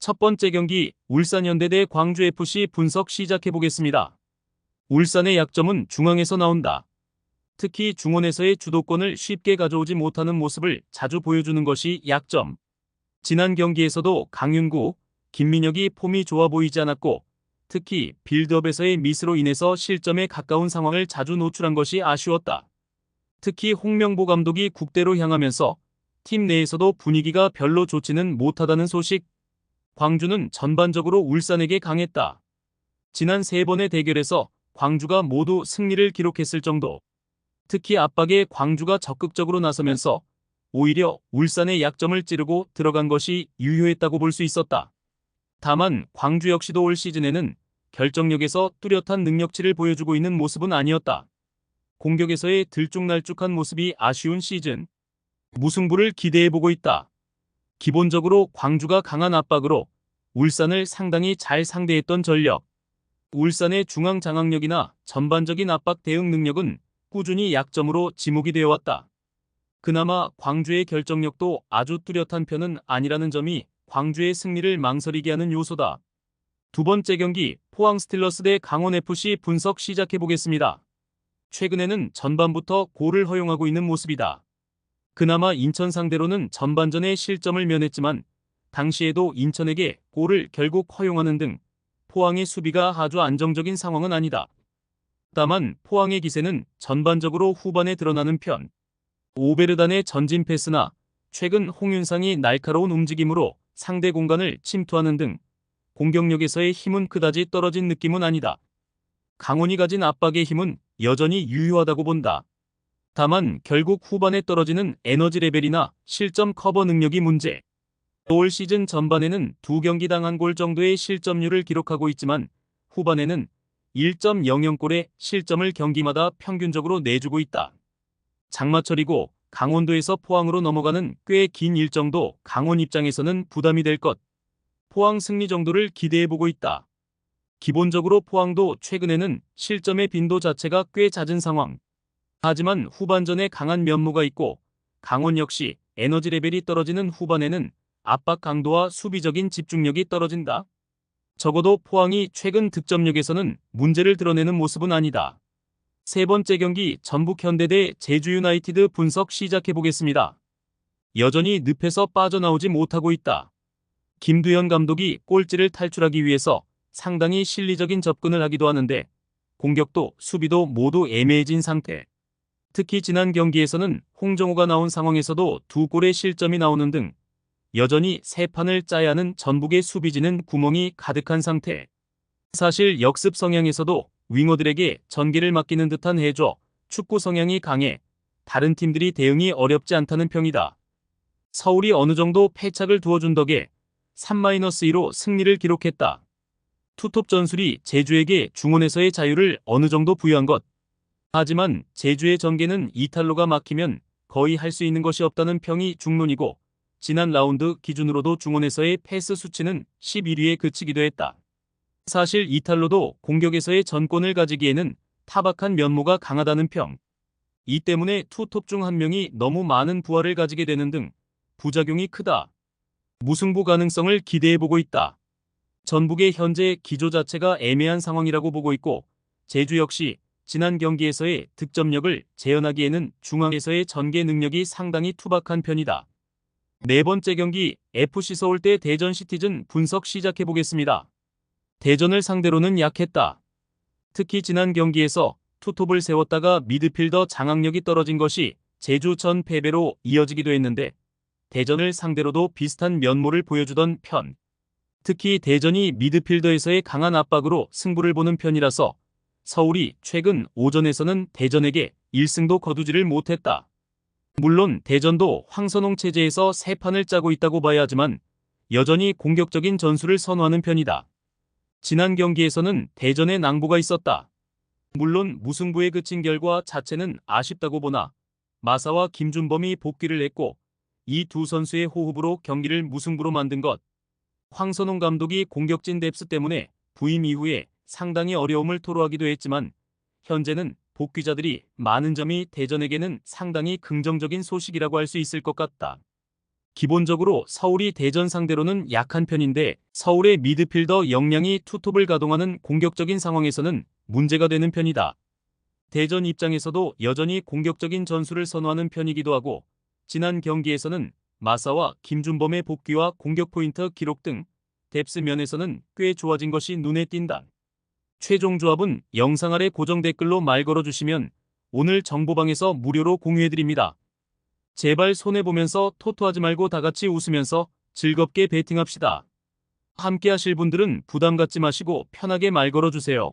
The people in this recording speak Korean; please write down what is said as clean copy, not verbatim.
첫 번째 경기 울산현대 대 광주FC 분석 시작해보겠습니다. 울산의 약점은 중앙에서 나온다. 특히 중원에서의 주도권을 쉽게 가져오지 못하는 모습을 자주 보여주는 것이 약점. 지난 경기에서도 강윤구, 김민혁이 폼이 좋아 보이지 않았고 특히 빌드업에서의 미스로 인해서 실점에 가까운 상황을 자주 노출한 것이 아쉬웠다. 특히 홍명보 감독이 국대로 향하면서 팀 내에서도 분위기가 별로 좋지는 못하다는 소식. 광주는 전반적으로 울산에게 강했다. 지난 3번의 대결에서 광주가 모두 승리를 기록했을 정도. 특히 압박에 광주가 적극적으로 나서면서 오히려 울산의 약점을 찌르고 들어간 것이 유효했다고 볼 수 있었다. 다만 광주 역시도 올 시즌에는 결정력에서 뚜렷한 능력치를 보여주고 있는 모습은 아니었다. 공격에서의 들쭉날쭉한 모습이 아쉬운 시즌. 무승부를 기대해보고 있다. 기본적으로 광주가 강한 압박으로 울산을 상당히 잘 상대했던 전력. 울산의 중앙 장악력이나 전반적인 압박 대응 능력은 꾸준히 약점으로 지목이 되어 왔다. 그나마 광주의 결정력도 아주 뚜렷한 편은 아니라는 점이 광주의 승리를 망설이게 하는 요소다. 두 번째 경기 포항 스틸러스 대 강원FC 분석 시작해보겠습니다. 최근에는 전반부터 골을 허용하고 있는 모습이다. 그나마 인천 상대로는 전반전에 실점을 면했지만 당시에도 인천에게 골을 결국 허용하는 등 포항의 수비가 아주 안정적인 상황은 아니다. 다만 포항의 기세는 전반적으로 후반에 드러나는 편. 오베르단의 전진 패스나 최근 홍윤상이 날카로운 움직임으로 상대 공간을 침투하는 등 공격력에서의 힘은 그다지 떨어진 느낌은 아니다. 강원이 가진 압박의 힘은 여전히 유효하다고 본다. 다만 결국 후반에 떨어지는 에너지 레벨이나 실점 커버 능력이 문제. 올 시즌 전반에는 2경기당 1골 정도의 실점률을 기록하고 있지만 후반에는 1.00골의 실점을 경기마다 평균적으로 내주고 있다. 장마철이고 강원도에서 포항으로 넘어가는 꽤 긴 일정도 강원 입장에서는 부담이 될 것. 포항 승리 정도를 기대해보고 있다. 기본적으로 포항도 최근에는 실점의 빈도 자체가 꽤 잦은 상황. 하지만 후반전에 강한 면모가 있고 강원 역시 에너지 레벨이 떨어지는 후반에는 압박 강도와 수비적인 집중력이 떨어진다. 적어도 포항이 최근 득점력에서는 문제를 드러내는 모습은 아니다. 세 번째 경기 전북 현대 대 제주 유나이티드 분석 시작해보겠습니다. 여전히 늪에서 빠져나오지 못하고 있다. 김두현 감독이 꼴찌를 탈출하기 위해서 상당히 실리적인 접근을 하기도 하는데 공격도 수비도 모두 애매해진 상태. 특히 지난 경기에서는 홍정호가 나온 상황에서도 2골의 실점이 나오는 등 여전히 3판을 짜야 하는 전북의 수비진은 구멍이 가득한 상태. 사실 역습 성향에서도 윙어들에게 전개를 맡기는 듯한 해줘 축구 성향이 강해 다른 팀들이 대응이 어렵지 않다는 평이다. 서울이 어느 정도 패착을 두어준 덕에 3-2로 승리를 기록했다. 투톱 전술이 제주에게 중원에서의 자유를 어느 정도 부여한 것. 하지만 제주의 전개는 이탈로가 막히면 거의 할 수 있는 것이 없다는 평이 중론이고 지난 라운드 기준으로도 중원에서의 패스 수치는 11위에 그치기도 했다. 사실 이탈로도 공격에서의 전권을 가지기에는 타박한 면모가 강하다는 평. 이 때문에 투톱 중 한 명이 너무 많은 부하를 가지게 되는 등 부작용이 크다. 무승부 가능성을 기대해보고 있다. 전북의 현재 기조 자체가 애매한 상황이라고 보고 있고 제주 역시 지난 경기에서의 득점력을 재현하기에는 중앙에서의 전개 능력이 상당히 투박한 편이다. 네 번째 경기 FC 서울 대 대전 시티즌 분석 시작해보겠습니다. 대전을 상대로는 약했다. 특히 지난 경기에서 투톱을 세웠다가 미드필더 장악력이 떨어진 것이 제주 전 패배로 이어지기도 했는데 대전을 상대로도 비슷한 면모를 보여주던 편. 특히 대전이 미드필더에서의 강한 압박으로 승부를 보는 편이라서 서울이 최근 오전에서는 대전에게 1승도 거두지를 못했다. 물론 대전도 황선홍 체제에서 3판을 짜고 있다고 봐야 하지만 여전히 공격적인 전술을 선호하는 편이다. 지난 경기에서는 대전의 낭보가 있었다. 물론 무승부에 그친 결과 자체는 아쉽다고 보나 마사와 김준범이 복귀를 했고 이 두 선수의 호흡으로 경기를 무승부로 만든 것. 황선홍 감독이 공격진 뎁스 때문에 부임 이후에 상당히 어려움을 토로하기도 했지만 현재는 복귀자들이 많은 점이 대전에게는 상당히 긍정적인 소식이라고 할 수 있을 것 같다. 기본적으로 서울이 대전 상대로는 약한 편인데 서울의 미드필더 역량이 투톱을 가동하는 공격적인 상황에서는 문제가 되는 편이다. 대전 입장에서도 여전히 공격적인 전술을 선호하는 편이기도 하고 지난 경기에서는 마사와 김준범의 복귀와 공격 포인트 기록 등 뎁스 면에서는 꽤 좋아진 것이 눈에 띈다. 최종 조합은 영상 아래 고정 댓글로 말 걸어주시면 오늘 정보방에서 무료로 공유해드립니다. 제발 손해보면서 토토하지 말고 다같이 웃으면서 즐겁게 베팅합시다. 함께 하실 분들은 부담 갖지 마시고 편하게 말 걸어주세요.